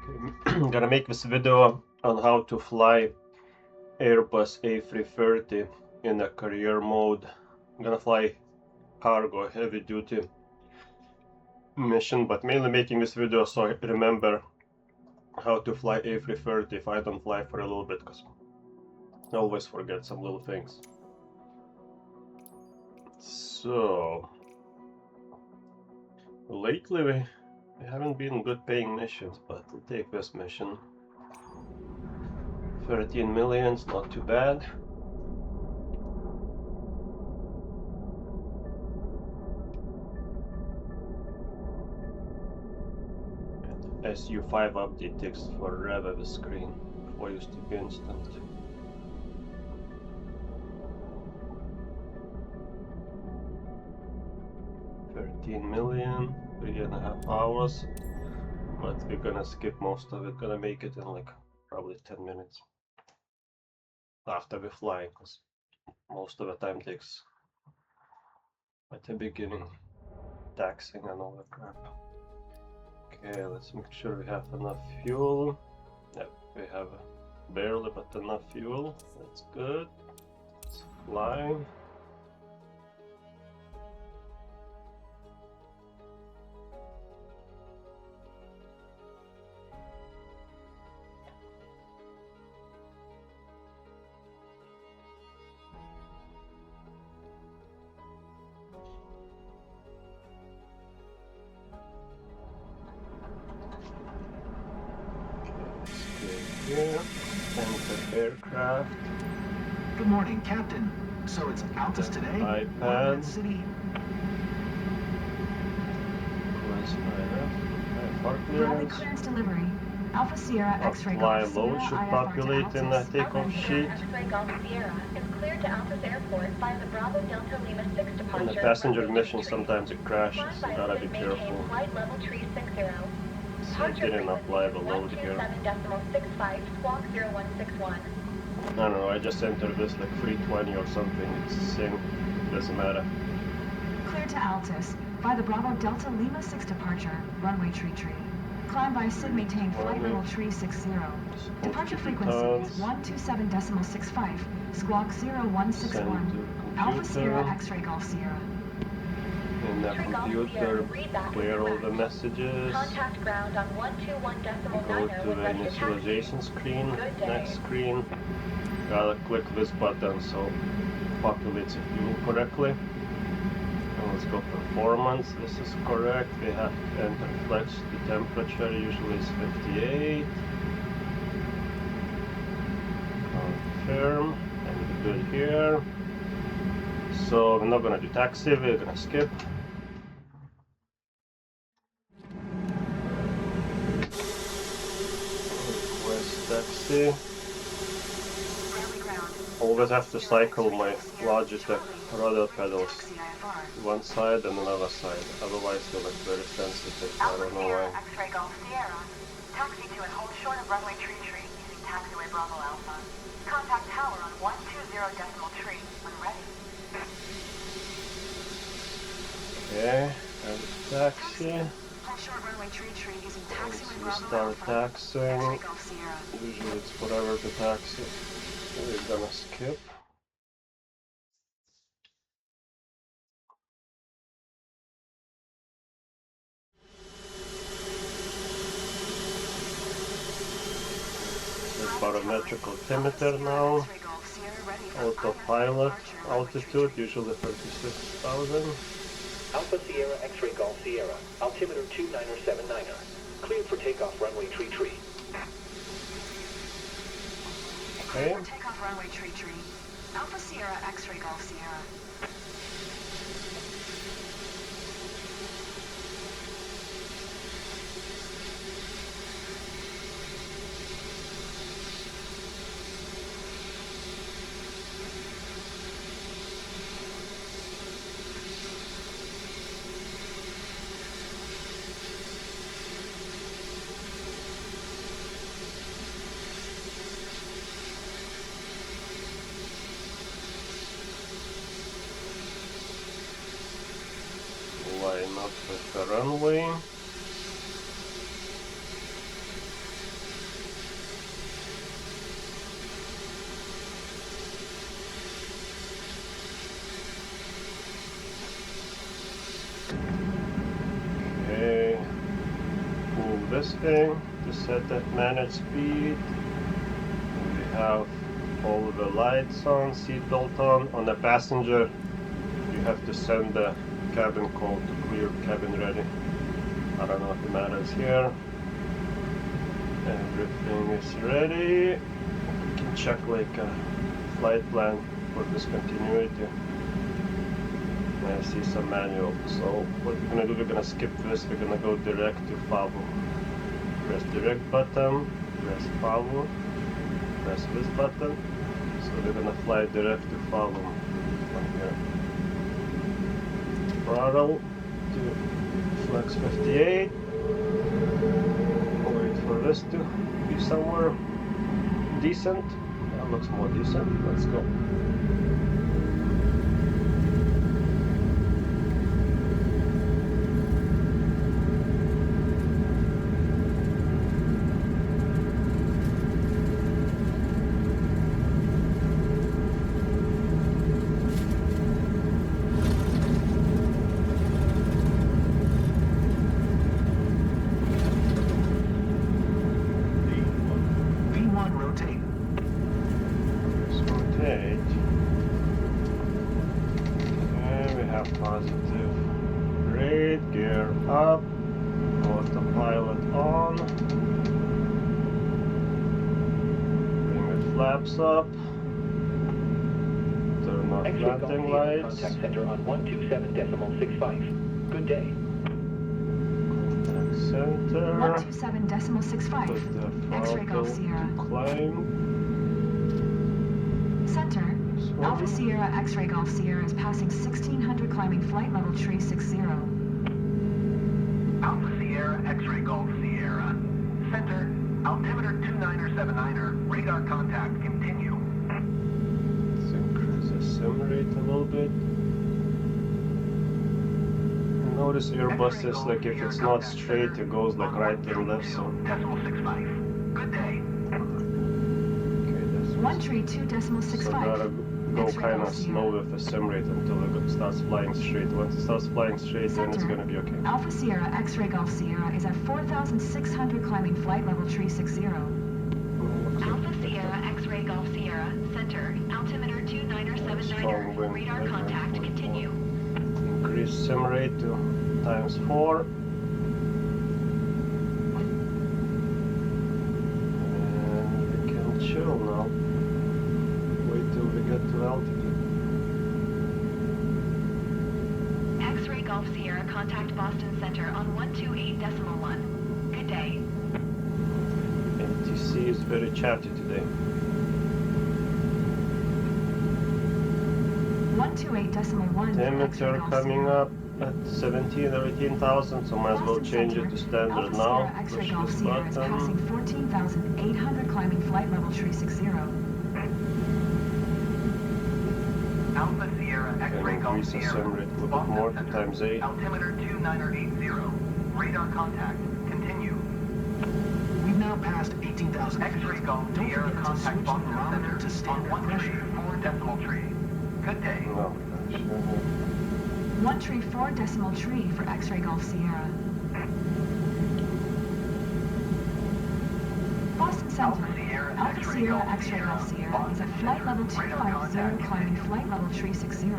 I'm gonna make this video on how to fly Airbus A330 in a career mode. I'm gonna fly cargo heavy duty mission, but mainly making this video so I remember how to fly A330 if I don't fly for a little bit, because I always forget some little things. So lately we haven't been good paying missions, but we'll take this mission. 13 million, not too bad. SU5 update takes forever the screen. Before used to be instant. $13 million, 3.5 hours, but we're gonna skip most of it. Gonna make it in like probably 10 minutes after we fly, because most of the time takes at the beginning, taxing and all that crap. Okay, let's make sure we have enough fuel. Yep, we have barely but enough fuel. That's good. Let's fly. Here, enter aircraft. Good morning, Captain. So it's Altus today? iPad. City. Bradley clearance delivery. Alpha Sierra X-ray Fly Golf load Sierra should IFR populate to in the Altus. takeoff sheet. X-ray Golf Sierra is cleared to Altus Airport via the Bravo Delta Lima 6 departure. In the passenger mission, sometimes it crashes, so gotta be careful. Flight level tree 60. So I didn't apply the load here. 127.65, squawk 0161. I don't know, I just entered this like 320 or something. It's the same, doesn't matter. Cleared to Altus by the Bravo Delta Lima 6 departure, runway tree. Climb by SIG maintain flight level tree 60. Departure frequency is 127.65, squawk 0161. Alpha Sierra X-ray Golf Sierra. In the computer, clear all the messages. Contact ground on 121.90. Go to the initialization screen, next screen. Gotta click this button so it populates the fuel correctly. And let's go performance. This is correct. We have to enter flex. The temperature usually is 58. Confirm. And we're good here. So we're not gonna do taxi, we're gonna skip. Request taxi. Always have to cycle my Logitech rudder pedals one side and another side, otherwise they're like very sensitive. I don't know why. X-ray Golf Sierra. Taxi to and hold short of runway tree using taxiway Bravo Alpha. Contact tower on 120.3 when ready. Okay, and taxi. Hold short runway tree using taxiway Let's Bravo start Alpha. taxing. X-ray Golf Sierra. Usually it's whatever to taxi. We're gonna skip. Barometric altimeter now. X-ray Golf Sierra ready for Autopilot departure, runway tree altitude usually 36,000. Alpha Sierra X-ray Golf Sierra, altimeter 2979er. Cleared for takeoff runway tree. Okay. For takeoff runway tree. Alpha Sierra X-ray Golf Sierra. Line up with the runway. this thing to set that manage speed. We have all the lights on, seatbelt on. On the passenger, you have to send the cabin call to clear cabin ready. I don't know if it matters here. Everything is ready. We can check like a flight plan for discontinuity. I see some manual. So what we're gonna do, we're gonna skip this. We're gonna go direct to FAVO. Press direct button, press FAVO, press this button. So we're gonna fly direct to FAVO from here. Throttle to flex 58. Wait for this to be somewhere decent. That looks more decent. Let's go. Positive grade, gear up, autopilot on, bring the flaps up, turn on landing lights. Contact center on 127.65. Good day. Contact center. 127.65. Put the X-ray Golf throttle Sierra. to climb. Center. Alpha Sierra X-ray Golf Sierra is passing 1600 climbing flight level tree 60. Alpha Sierra X-ray Golf Sierra. Center, altimeter 29er79er, radar contact, continue. Let's increase the sim rate a little bit. Notice Airbus is like if it's not straight, it goes like right and left. So. Decimal 65. Good day. Okay, that's 132.65. So gotta go kind of slow with the sim rate until it starts flying straight. Once it starts flying straight, then it's gonna be okay. Alpha Sierra X-ray Golf Sierra is at 4,600 climbing flight level tree 60. Alpha Sierra X-ray Golf Sierra, center, altimeter 29er79er, radar contact, continue. Increase sim rate to ×4. And we can chill now. Wait till we get to altitude. X-ray Golf Sierra, contact Boston Center on 128.1. Good day. ATC is very chatty today. 128.1. Temperature coming up at 17 or 18,000, so might as well change it to standard now. X-ray Push Golf this Sierra is passing button. 14,800 climbing flight level tree 60. Alpha Sierra Can X-ray Golf increase the Sierra. sim rate a little bit more to ×8. Altimeter 29er80. Radar contact, continue. We've now passed 18,000 X-ray Golf Sierra contact Boston Center to standard on 134.3. Good day. No, actually, 134.3 for X-ray Golf Sierra. Boston Center. Alpha Sierra X-ray Golf Sierra is at flight level 250 climbing flight level tree 60.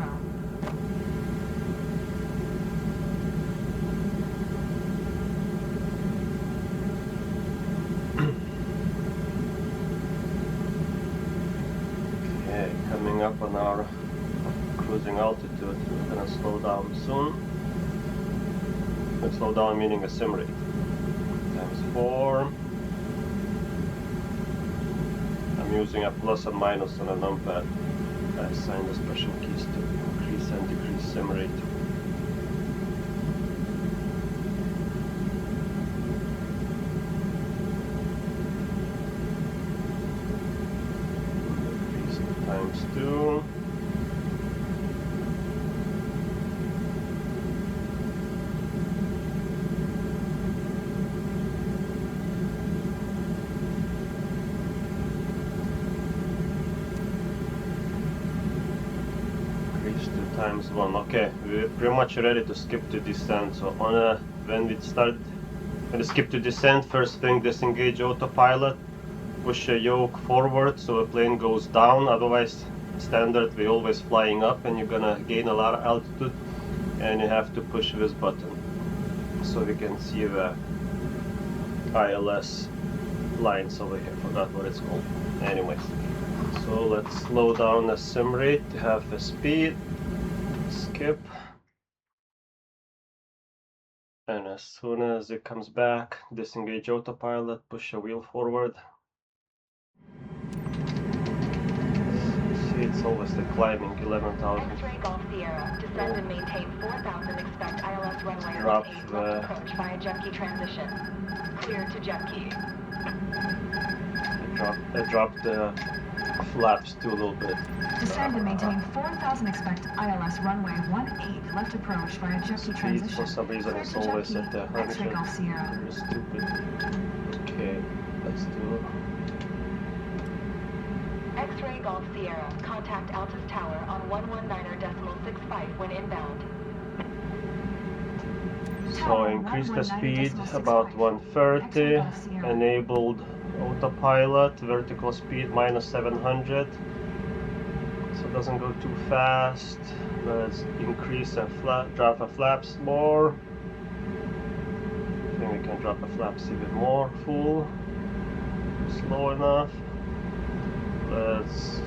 Okay, coming up on our cruising altitude, we're gonna slow down soon. Slow down meaning a sim rate. ×4. I'm using a plus and minus on a numpad. I assigned the special keys to increase and decrease sim rate. Increase to ×2. ×1. Okay, we're pretty much ready to skip to descent. So on when we start When you skip to descent, first thing disengage autopilot, push a yoke forward so the plane goes down, otherwise standard we always flying up and you're gonna gain a lot of altitude, and you have to push this button so we can see the ILS lines over here. Forgot what it's called. Anyways, so let's slow down the sim rate to half the speed, skip, and as soon as it comes back, disengage autopilot, push a wheel forward. See, it's always the climbing, 11,000. X-ray Golf Sierra, descend and maintain 4,000, expect ILS runway Drop 18 the- left approach via jet key transition. Clear to jet key. I dropped the flaps too a little bit. Descend and maintain 4,000, expect ILS runway 18 left approach via jet key Speed transition. for some reason Clear it's to jet always key, at the X-ray 100. Golf Sierra. Very stupid. Okay, let's do it. X-ray Golf Sierra, contact Altus Tower on 119.65 when inbound. So increase the speed about 130, enabled autopilot, vertical speed minus 700, so it doesn't go too fast. Let's increase and drop the flaps more. I think we can drop the flaps even more full, slow enough. Let's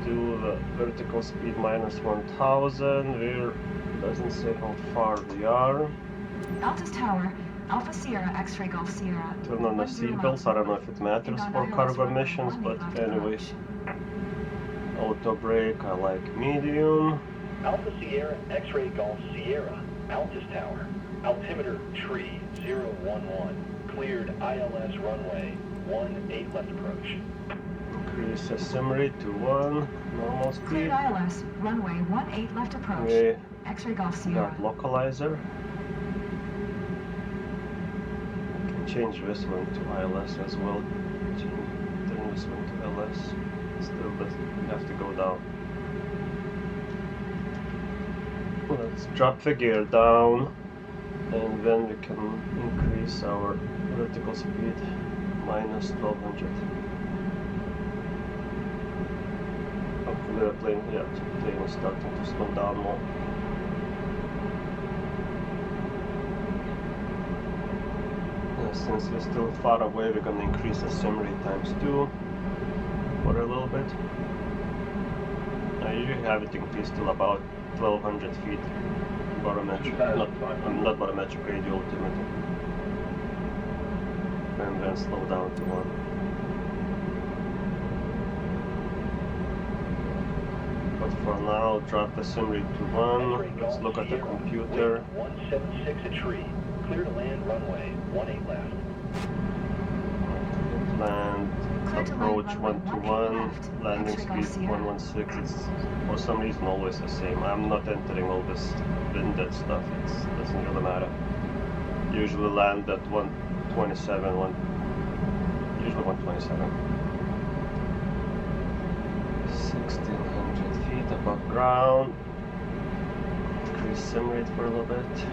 do the vertical speed minus 1000. We're doesn't say how far we are. Altus Tower, Alpha Sierra, X-ray Golf Sierra. Turn on the seatbelts. I don't know if it matters for cargo missions, but anyways. Auto brake, I like medium. Alpha Sierra X-ray Golf Sierra, Altus Tower, altimeter tree 011, cleared ILS runway 18 left approach. Increase the sim rate to 1, normal speed. Cleared ILS, runway 18 left approach. We X-ray Golf Sierra. got localizer. We can change this one to ILS as well. Turn this one to LS. Still, but we have to go down. Let's drop the gear down, and then we can increase our vertical speed minus 1200. Hopefully the plane is starting to slow down more. Since we're still far away, we're gonna increase the sim rate times 2 for a little bit. I usually have it increased till about 1200 feet barometric, not barometric, radio altimeter, and then slow down to 1. But for now, drop the sim rate to 1. Let's look at the computer. 176 a tree, clear to land runway 18 left. Land approach 121, landing speed 116. It's for some reason always the same. I'm not entering all this winded stuff. It doesn't really matter. Usually land at 127, usually 127. 1600 feet above ground. Increase sim rate for a little bit.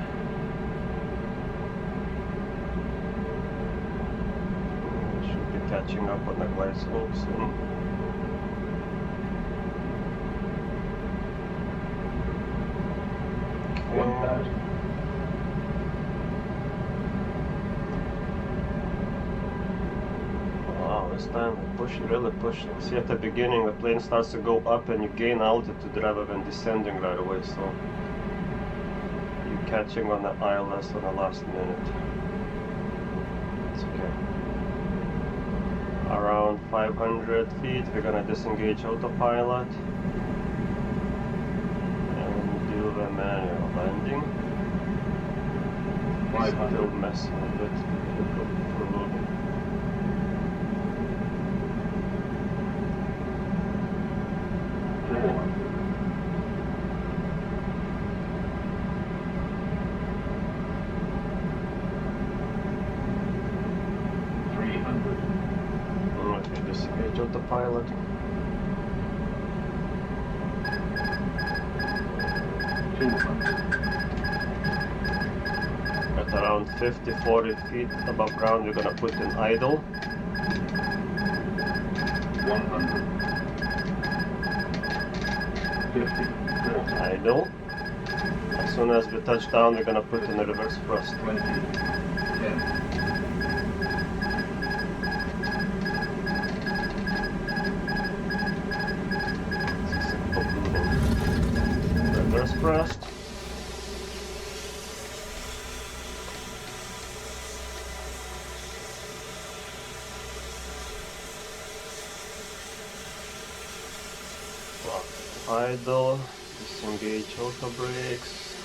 Catching up on the glide slope soon. Okay. 1000. Wow, this time we push, really pushing. See, at the beginning the plane starts to go up and you gain altitude rather than descending right away, so you're catching on the ILS on the last minute. It's okay. Around 500 feet, we're gonna disengage autopilot and do the manual landing. Still messing with it for a little bit. Disengage autopilot. At around around 50-40 feet above ground, we're gonna put in idle. 100. 50. 40. Idle. As soon as we touch down, we're gonna put in a reverse thrust. 20. 10. Reverse thrust. Idle, disengage auto brakes,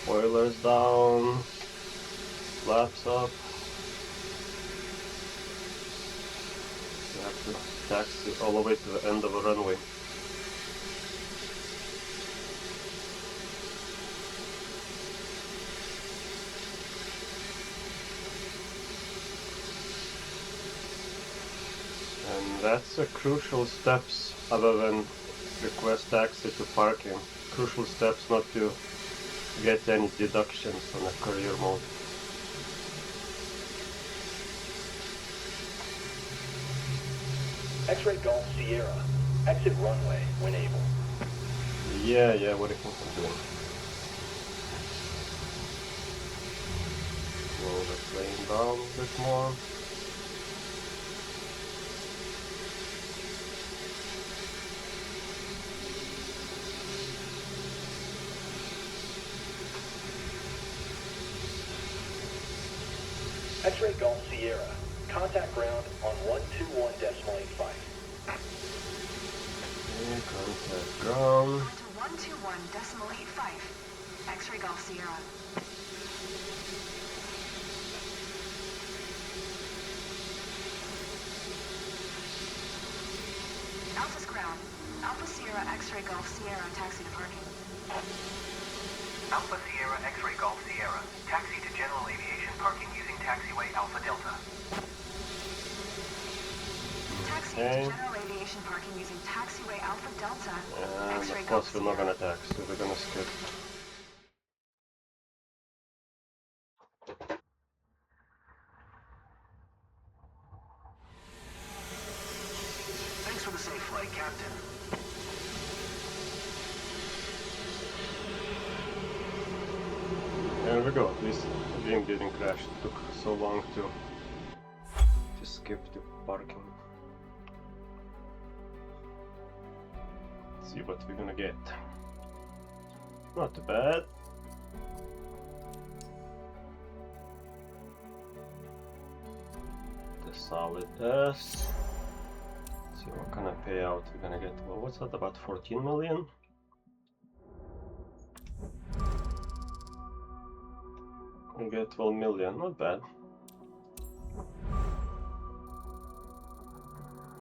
spoilers down, flaps up. We have to taxi all the way to the end of the runway. And that's a crucial steps other than request taxi to parking. Crucial steps not to get any deductions on a career mode. X-ray Golf Sierra. Exit runway when able. Yeah, what do you think I'm doing? Roll the plane down a bit more. X-ray Golf Sierra. Contact ground on 121.85. Okay, contact ground. On to 121.85. X-ray Golf Sierra. Altus ground. Alpha Sierra X-ray Golf Sierra taxi to parking. Alpha Sierra X-ray Golf Sierra. Taxi to general aviation parking using taxiway Alpha Delta. Taxi Okay. to general aviation parking using taxiway Alpha Delta. And X-ray of Golf course we're not Sierra. gonna taxi, we're gonna skip. Thanks for the safe flight, Captain. There we go, at least the wing didn't crash. It took so long to skip the parking. Let's see what we're gonna get. Not too bad. The solid S. Let's see what kind of payout we're gonna get. Well, what's that, about 14 million? We get 12 million, not bad.